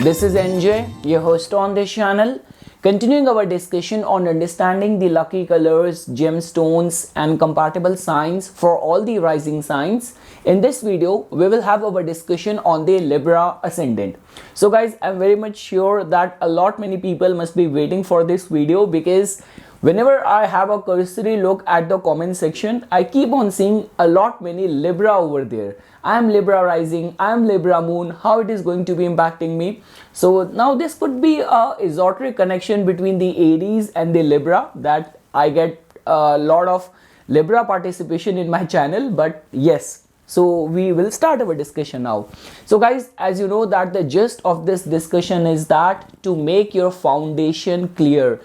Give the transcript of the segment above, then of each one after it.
This is NJ, your host on this channel, continuing our discussion on understanding the lucky colors, gemstones and compatible signs for all the rising signs. In this video, we will have our discussion on the Libra Ascendant. So guys, I'm very much sure that many people must be waiting for this video, because whenever I have a cursory look at the comment section, I keep on seeing many Libra over there. I am Libra rising, I am Libra moon, how it is going to be impacting me. So now this could be a esoteric connection between the Aries and the Libra, that I get a lot of Libra participation in my channel. But yes, so we will start our discussion now. So guys, as you know that the gist of this discussion is that to make your foundation clear.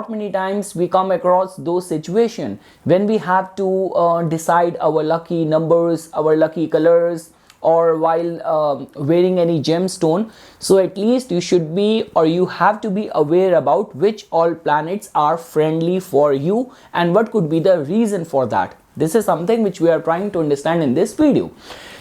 Many times we come across those situations when we have to decide our lucky numbers, our lucky colors, or while wearing any gemstone. So at least you should be, or you have to be aware about which all planets are friendly for you and what could be the reason for that. This is something which we are trying to understand in this video.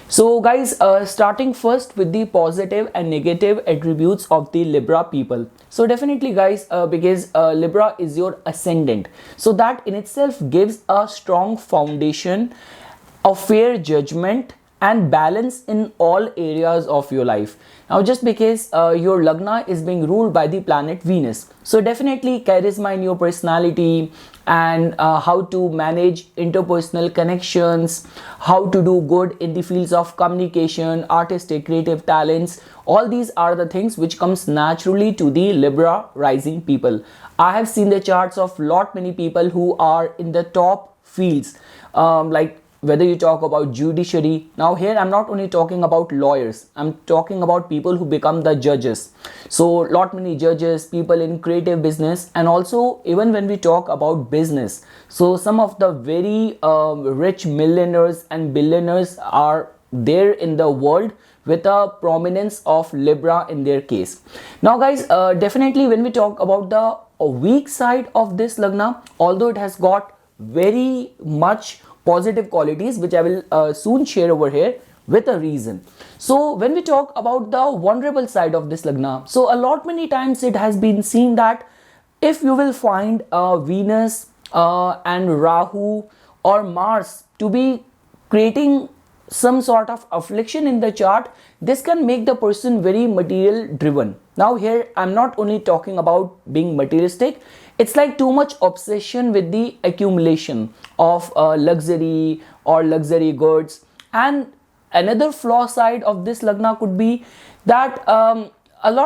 So guys, starting first with the positive and negative attributes of the Libra people. So definitely guys, because Libra is your ascendant, so that in itself gives a strong foundation, a fair judgment and balance in all areas of your life. Now just because your Lagna is being ruled by the planet Venus, so definitely charisma in your personality and how to manage interpersonal connections, how to do good in the fields of communication, artistic, creative talents, all these are the things which comes naturally to the Libra rising people. I have seen the charts of many people who are in the top fields, like whether you talk about judiciary. Now here I'm not only talking about lawyers, I'm talking about people who become the judges. So many judges, people in creative business, and also even when we talk about business, so some of the very rich millionaires and billionaires are there in the world with a prominence of Libra in their case. Now guys, definitely when we talk about the weak side of this Lagna, although it has got very much positive qualities which I will soon share over here with a reason. So when we talk about the vulnerable side of this Lagna, so many times it has been seen that if you will find Venus and Rahu or Mars to be creating some sort of affliction in the chart, this can make the person very material driven. Now here I'm not only talking about being materialistic, it's like too much obsession with the accumulation of luxury or luxury goods. And another flaw side of this Lagna could be that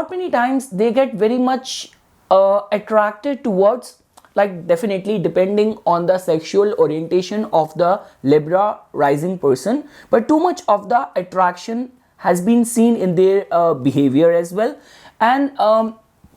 many times they get very much attracted towards, like definitely depending on the sexual orientation of the Libra rising person, but too much of the attraction has been seen in their behavior as well. And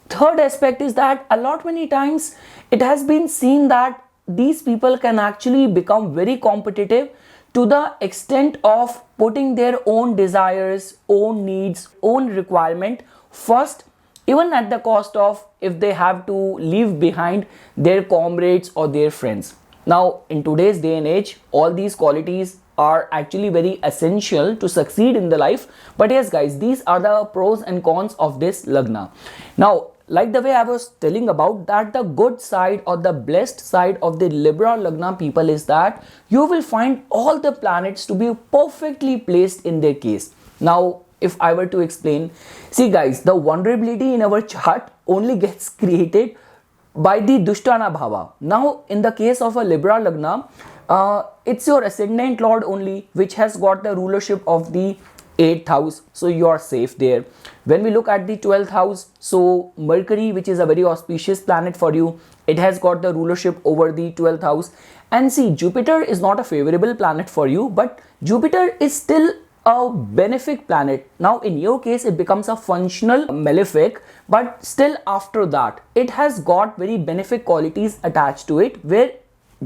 third aspect is that many times it has been seen that these people can actually become very competitive to the extent of putting their own desires, own needs, own requirement first, even at the cost of if they have to leave behind their comrades or their friends. Now in today's day and age, all these qualities are actually very essential to succeed in the life. But yes guys, these are the pros and cons of this Lagna. Now like the way I was telling about that, the good side or the blessed side of the Libra Lagna people is that you will find all the planets to be perfectly placed in their case. Now if I were to explain, see guys, the vulnerability in our chart only gets created by the Dushtana Bhava. Now in the case of a Libra Lagna, it's your ascendant lord only which has got the rulership of the 8th house, so you are safe there. When we look at the 12th house, so Mercury, which is a very auspicious planet for you, it has got the rulership over the 12th house. And see, Jupiter is not a favorable planet for you, but Jupiter is still a benefic planet. Now in your case it becomes a functional malefic, but still after that it has got very benefic qualities attached to it, where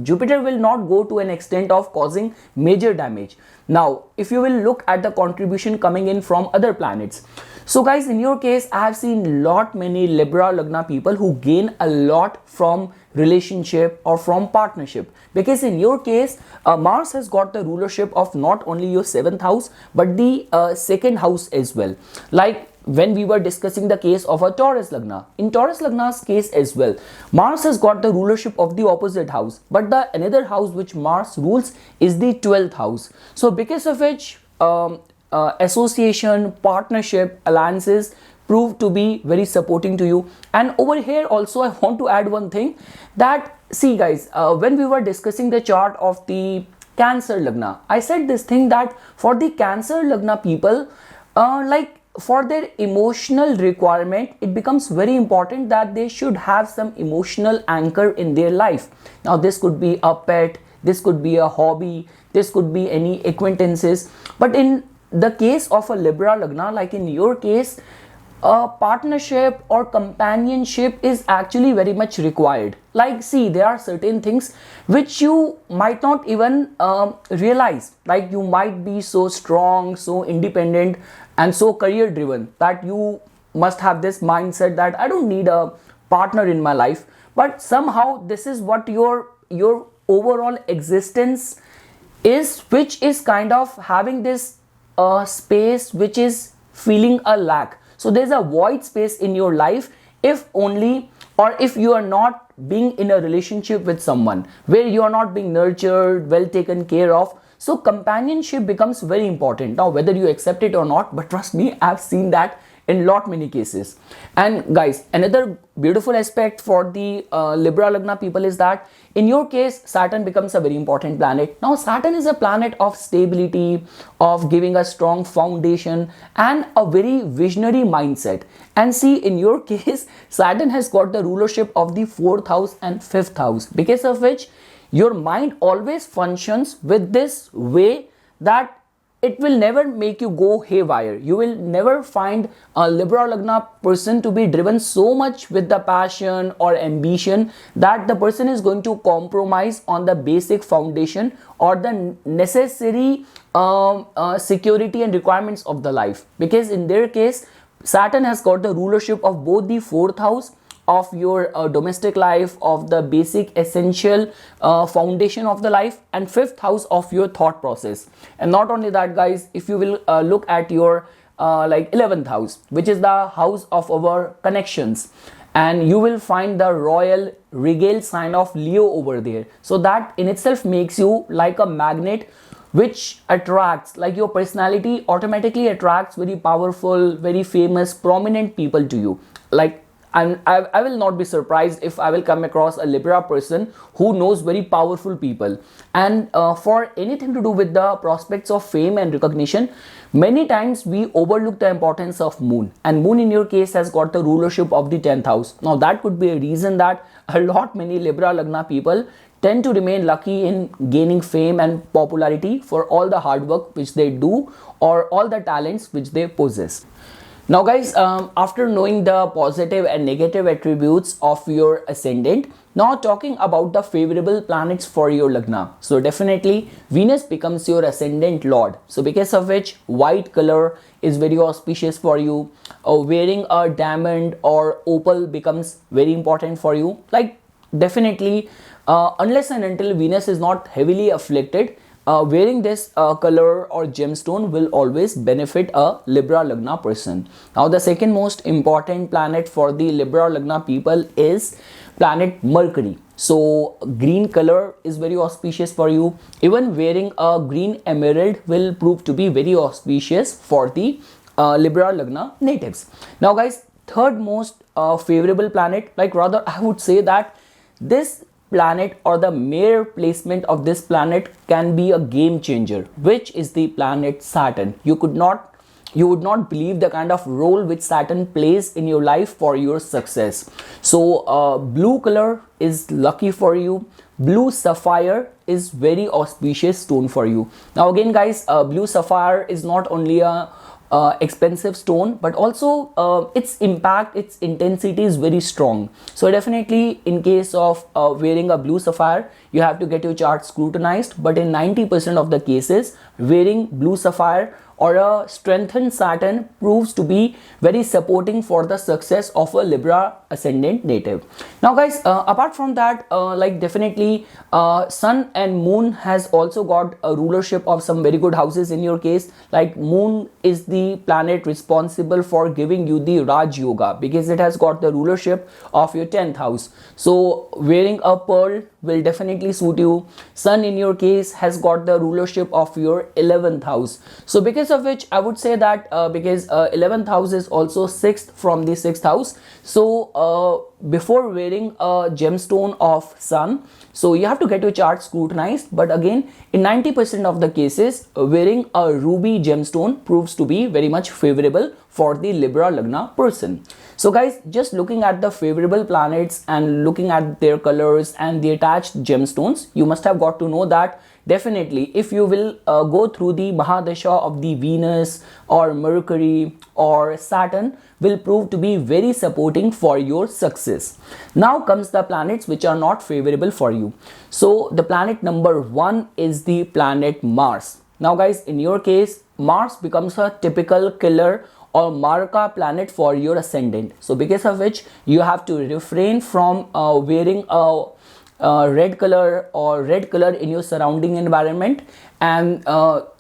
Jupiter will not go to an extent of causing major damage. Now if you will look at the contribution coming in from other planets, so guys, in your case I have seen many Libra Lagna people who gain a lot from relationship or from partnership, because in your case Mars has got the rulership of not only your 7th house but the 2nd house as well. Like when we were discussing the case of a Taurus Lagna. In Taurus Lagna's case as well, Mars has got the rulership of the opposite house, but the another house which Mars rules is the 12th house. So because of which association, partnership, alliances prove to be very supporting to you. And over here also I want to add one thing, that see guys, when we were discussing the chart of the Cancer Lagna, I said this thing that for the Cancer Lagna people, like for their emotional requirement, it becomes very important that they should have some emotional anchor in their life. Now this could be a pet, this could be a hobby, this could be any acquaintances, but in the case of a Libra Lagna, like in your case, a partnership or companionship is actually very much required. Like see, there are certain things which you might not even realize, like you might be so strong, so independent and so career driven that you must have this mindset that I don't need a partner in my life, but somehow this is what your overall existence is, which is kind of having this space which is feeling a lack. So there's a void space in your life if only, or if you are not being in a relationship with someone where you are not being nurtured, well taken care of. So companionship becomes very important. Now whether you accept it or not, but trust me, I've seen that in lot many cases. And guys, another beautiful aspect for the Libra Lagna people is that in your case, Saturn becomes a very important planet. Now Saturn is a planet of stability, of giving a strong foundation and a very visionary mindset. And see, in your case, Saturn has got the rulership of the 4th house and 5th house, because of which your mind always functions with this way that it will never make you go haywire. You will never find a Libra Lagna person to be driven so much with the passion or ambition that the person is going to compromise on the basic foundation or the necessary security and requirements of the life. Because in their case, Saturn has got the rulership of both the 4th house of your domestic life, of the basic essential foundation of the life, and 5th house of your thought process. And not only that guys, if you will look at your like 11th house, which is the house of our connections, and you will find the royal regal sign of Leo over there. So that in itself makes you like a magnet which attracts, like your personality automatically attracts very powerful, very famous, prominent people to you. Like I will not be surprised if I will come across a Libra person who knows very powerful people. And for anything to do with the prospects of fame and recognition, many times we overlook the importance of Moon. And Moon in your case has got the rulership of the 10th house. Now that could be a reason that a lot many Libra Lagna people tend to remain lucky in gaining fame and popularity for all the hard work which they do or all the talents which they possess. Now guys, after knowing the positive and negative attributes of your ascendant, now talking about the favorable planets for your Lagna. So definitely Venus becomes your ascendant lord. So because of which white color is very auspicious for you. Wearing a diamond or opal becomes very important for you. Like definitely unless and until Venus is not heavily afflicted, wearing this color or gemstone will always benefit a Libra Lagna person. Now the second most important planet for the Libra Lagna people is planet Mercury. So green color is very auspicious for you. Even wearing a green emerald will prove to be very auspicious for the Libra Lagna natives. Now guys, third most favorable planet, like rather I would say that this planet or the mere placement of this planet can be a game changer, which is the planet Saturn. You would not believe the kind of role which Saturn plays in your life for your success. So blue color is lucky for you. Blue sapphire is very auspicious stone for you. Now again guys, blue sapphire is not only a expensive stone, but also its impact, its intensity is very strong. So definitely in case of wearing a blue sapphire, you have to get your chart scrutinized, but in 90% of the cases, wearing blue sapphire or a strengthened Saturn proves to be very supporting for the success of a Libra Ascendant native. Now guys, apart from that, like definitely Sun and Moon has also got a rulership of some very good houses in your case. Like Moon is the planet responsible for giving you the Raj Yoga because it has got the rulership of your 10th house. So wearing a pearl will definitely suit you. Sun in your case has got the rulership of your 11th house. So because of which I would say that because 11th house is also 6th from the 6th house. So before wearing a gemstone of Sun, so you have to get your chart scrutinized, but again in 90% of the cases wearing a ruby gemstone proves to be very much favorable for the Libra Lagna person. So guys, just looking at the favorable planets and looking at their colors and the attached gemstones, you must have got to know that definitely if you will go through the Mahadasha of the Venus or Mercury or Saturn will prove to be very supporting for your success. Now comes the planets which are not favorable for you. So the planet number 1 is the planet Mars. Now guys, in your case, Mars becomes a typical killer or Marka planet for your ascendant. So because of which you have to refrain from wearing a red color or red color in your surrounding environment, and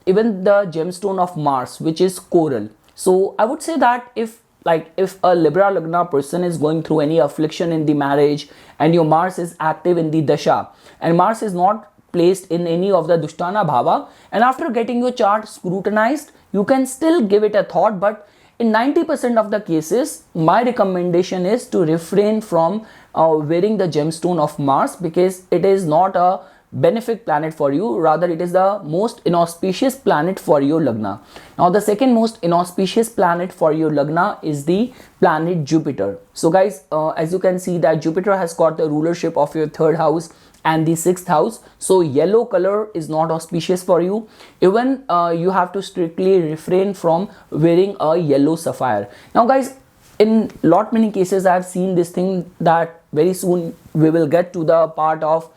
even the gemstone of Mars, which is coral. So I would say that if a Libra Lagna person is going through any affliction in the marriage and your Mars is active in the Dasha and Mars is not placed in any of the Dushtana Bhava, and after getting your chart scrutinized, you can still give it a thought, but in 90% of the cases, my recommendation is to refrain from wearing the gemstone of Mars because it is not a benefic planet for you, rather it is the most inauspicious planet for your Lagna. Now the second most inauspicious planet for your Lagna is the planet Jupiter. So guys, as you can see that Jupiter has got the rulership of your 3rd house and the 6th house. So yellow color is not auspicious for you. Even you have to strictly refrain from wearing a yellow sapphire. Now guys, in many cases I have seen this thing that very soon we will get to the part of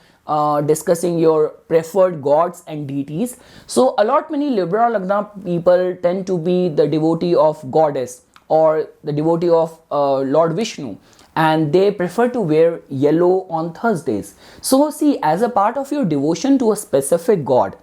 discussing your preferred gods and deities. So many Libra Lagna people tend to be the devotee of goddess or the devotee of Lord Vishnu, and they prefer to wear yellow on Thursdays. So see, as a part of your devotion to a specific god,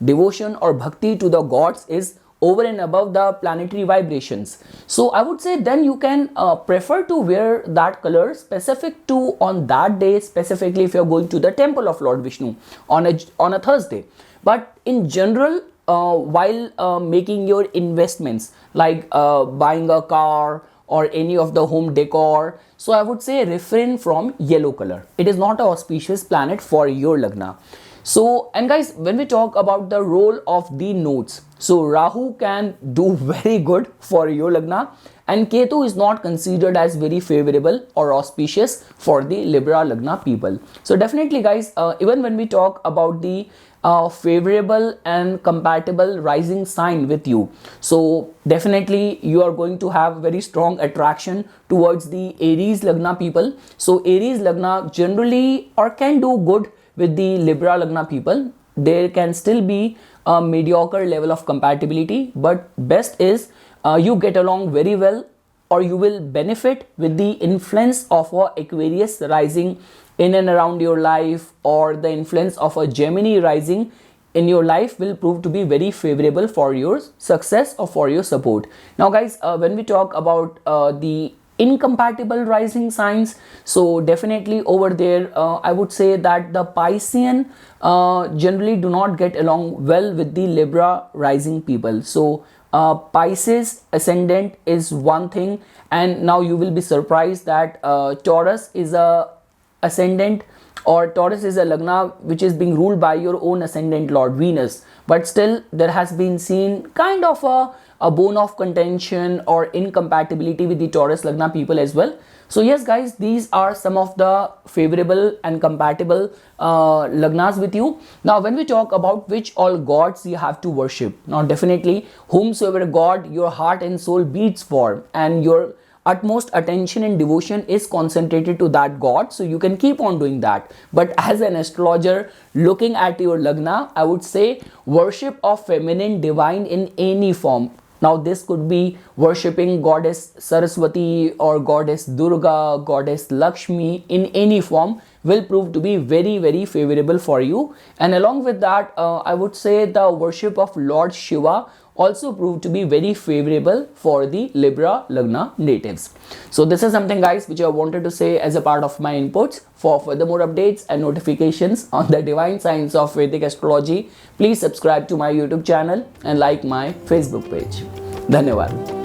devotion or bhakti to the gods is over and above the planetary vibrations. So I would say then you can prefer to wear that color specific to on that day, specifically if you're going to the temple of Lord Vishnu on a Thursday. But in general, while making your investments like buying a car or any of the home decor, so I would say refrain from yellow color. It is not an auspicious planet for your Lagna. So, and guys, when we talk about the role of the nodes, so Rahu can do very good for your Lagna, and Ketu is not considered as very favorable or auspicious for the Libra Lagna people. So definitely guys, even when we talk about the favorable and compatible rising sign with you, so definitely you are going to have very strong attraction towards the Aries Lagna people. So Aries Lagna generally or can do good with the Libra Lagna people. There can still be a mediocre level of compatibility, but best is you get along very well, or you will benefit with the influence of a Aquarius rising in and around your life, or the influence of a Gemini rising in your life will prove to be very favorable for your success or for your support. Now guys, when we talk about the incompatible rising signs, so definitely over there I would say that the Piscean generally do not get along well with the Libra rising people. So Pisces ascendant is one thing, and now you will be surprised that Taurus is a ascendant, or Taurus is a Lagna which is being ruled by your own ascendant Lord Venus, but still there has been seen kind of a bone of contention or incompatibility with the Taurus Lagna people as well. So yes guys, these are some of the favorable and compatible Lagnas with you. Now when we talk about which all gods you have to worship, now definitely whomsoever god your heart and soul beats for and your utmost attention and devotion is concentrated to that god, so you can keep on doing that. But as an astrologer looking at your lagna, I would say worship of feminine divine in any form. Now this could be worshipping goddess Saraswati or goddess Durga, goddess Lakshmi in any form will prove to be very favorable for you. And along with that, I would say the worship of Lord Shiva also proved to be very favorable for the Libra Lagna natives. So this is something, guys, which I wanted to say as a part of my inputs. For further more updates and notifications on the divine science of Vedic astrology, please subscribe to my YouTube channel and like my Facebook page. Dhanyawad.